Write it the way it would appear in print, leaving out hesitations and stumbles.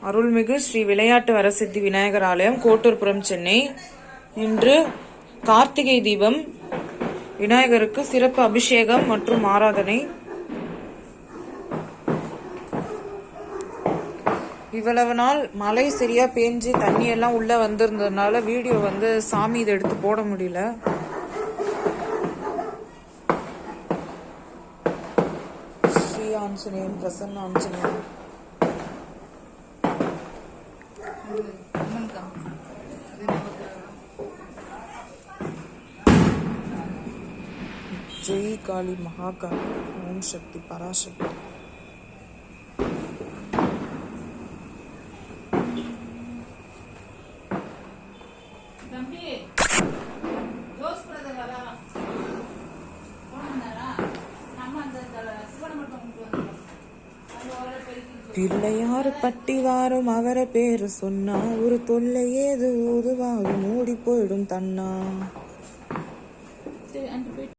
அருள்மிகு ஸ்ரீ விளையாட்டு வரசித்தி விநாயகர் ஆலயம், கோட்டூர்புரம், சென்னை. இன்று கார்த்திகை தீபம். விநாயகருக்கு சிறப்பு அபிஷேகம் மற்றும் ஆராதனை. இவ்வளவு நாள் மழை சரியா பேஞ்சு தண்ணி எல்லாம் உள்ள வந்திருந்ததுனால வீடியோ சாமி இதை எடுத்து போட முடியல. ஸ்ரீ ஆஞ்சநேயன், பிரசன்ன ஆஞ்சநேயன். ஜெய் காளி மகாகாளி, ஓம் சக்தி பராசக்தி. பிள்ளையாறு பட்டி வாரும் அவரை பேரு சொன்னா, ஒரு தொல்லை ஏது உருவாகும், மூடி போயிடும் தன்னா.